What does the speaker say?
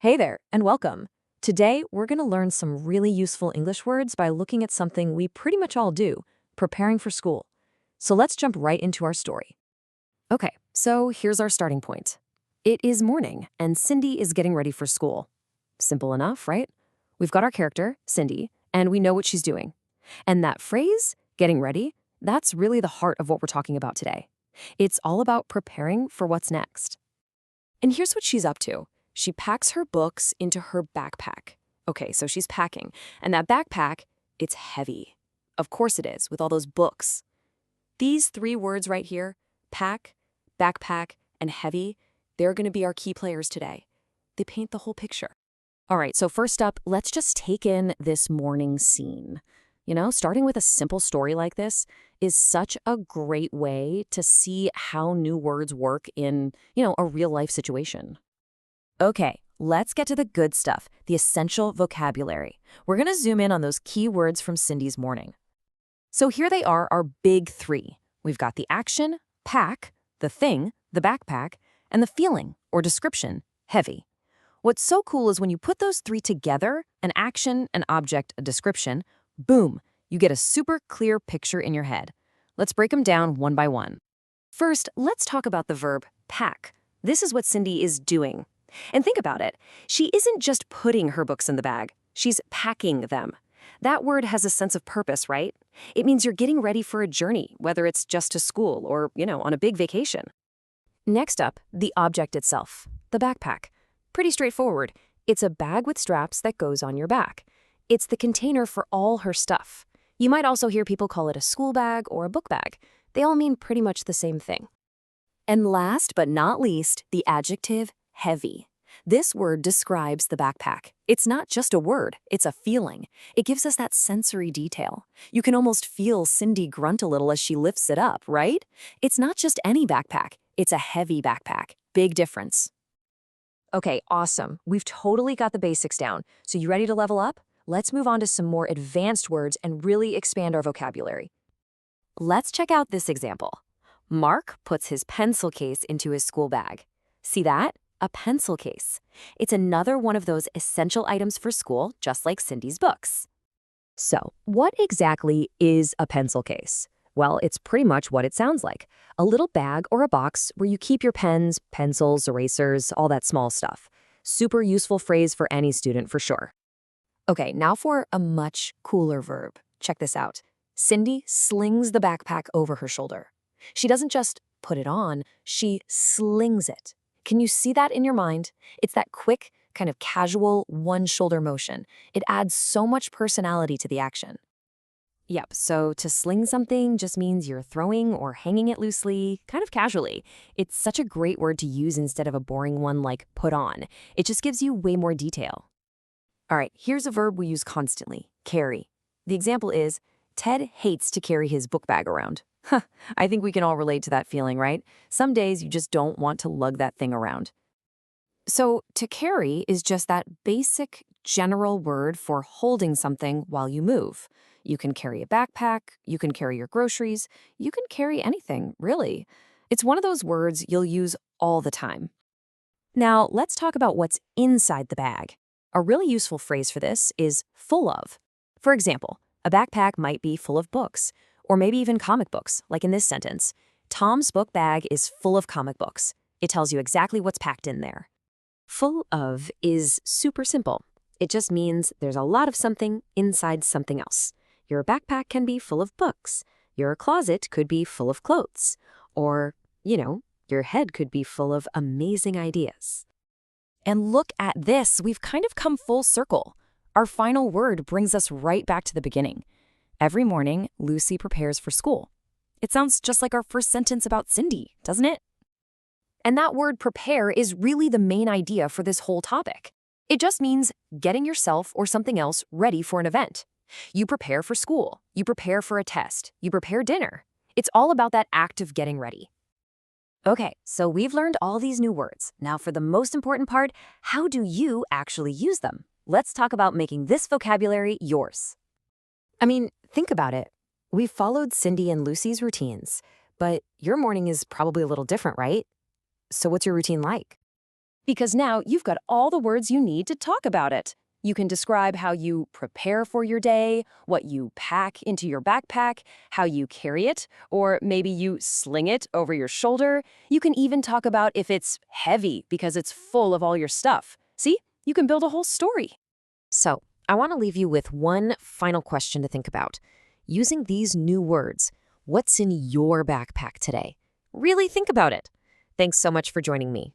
Hey there, and welcome. Today, we're going to learn some really useful English words by looking at something we pretty much all do, preparing for school. So let's jump right into our story. Okay, so here's our starting point. It is morning, and Cindy is getting ready for school. Simple enough, right? We've got our character, Cindy, and we know what she's doing. And that phrase, getting ready, that's really the heart of what we're talking about today. It's all about preparing for what's next. And here's what she's up to. She packs her books into her backpack. Okay, so she's packing, and that backpack, it's heavy. Of course it is, with all those books. These three words right here, pack, backpack, and heavy, they're going to be our key players today. They paint the whole picture. All right, so first up, let's just take in this morning scene. Starting with a simple story like this is such a great way to see how new words work in, a real life situation. Okay, let's get to the good stuff, the essential vocabulary. We're going to zoom in on those key words from Cindy's morning. So here they are, our big three. We've got the action, pack, the thing, the backpack, and the feeling, or description, heavy. What's so cool is when you put those three together, an action, an object, a description, boom, you get a super clear picture in your head. Let's break them down one by one. First, let's talk about the verb pack. This is what Cindy is doing. And think about it. She isn't just putting her books in the bag. She's packing them. That word has a sense of purpose, right? It means you're getting ready for a journey, whether it's just to school or, on a big vacation. Next up, the object itself, the backpack. Pretty straightforward. It's a bag with straps that goes on your back. It's the container for all her stuff. You might also hear people call it a school bag or a book bag. They all mean pretty much the same thing. And last but not least, the adjective heavy. This word describes the backpack. It's not just a word, it's a feeling. It gives us that sensory detail. You can almost feel Cindy grunt a little as she lifts it up, right? It's not just any backpack, it's a heavy backpack. Big difference. Okay, awesome. We've totally got the basics down. So you ready to level up? Let's move on to some more advanced words and really expand our vocabulary. Let's check out this example. Mark puts his pencil case into his school bag. See that? A pencil case. It's another one of those essential items for school, just like Cindy's books. So, what exactly is a pencil case? Well, it's pretty much what it sounds like. A little bag or a box where you keep your pens, pencils, erasers, all that small stuff. Super useful phrase for any student for sure. Okay, now for a much cooler verb. Check this out. Cindy slings the backpack over her shoulder. She doesn't just put it on, she slings it. Can you see that in your mind? It's that quick, kind of casual, one-shoulder motion. It adds so much personality to the action. Yep, so to sling something just means you're throwing or hanging it loosely, kind of casually. It's such a great word to use instead of a boring one like put on. It just gives you way more detail. All right, here's a verb we use constantly, carry. The example is, Ted hates to carry his book bag around. I think we can all relate to that feeling, right? Some days you just don't want to lug that thing around. So to carry is just that basic general word for holding something while you move. You can carry a backpack, you can carry your groceries, you can carry anything, really. It's one of those words you'll use all the time. Now, let's talk about what's inside the bag. A really useful phrase for this is full of. For example, a backpack might be full of books, or maybe even comic books, like in this sentence. Tom's book bag is full of comic books. It tells you exactly what's packed in there. Full of is super simple. It just means there's a lot of something inside something else. Your backpack can be full of books. Your closet could be full of clothes. Or, your head could be full of amazing ideas. And look at this, we've kind of come full circle. Our final word brings us right back to the beginning. Every morning, Lucy prepares for school. It sounds just like our first sentence about Cindy, doesn't it? And that word prepare is really the main idea for this whole topic. It just means getting yourself or something else ready for an event. You prepare for school, you prepare for a test, you prepare dinner. It's all about that act of getting ready. Okay, so we've learned all these new words. Now for the most important part, how do you actually use them? Let's talk about making this vocabulary yours. I mean, think about it. We've followed Cindy and Lucy's routines, but your morning is probably a little different, right? So what's your routine like? Because now you've got all the words you need to talk about it. You can describe how you prepare for your day, what you pack into your backpack, how you carry it, or maybe you sling it over your shoulder. You can even talk about if it's heavy because it's full of all your stuff. See? You can build a whole story. So, I want to leave you with one final question to think about. Using these new words, what's in your backpack today? Really think about it. Thanks so much for joining me.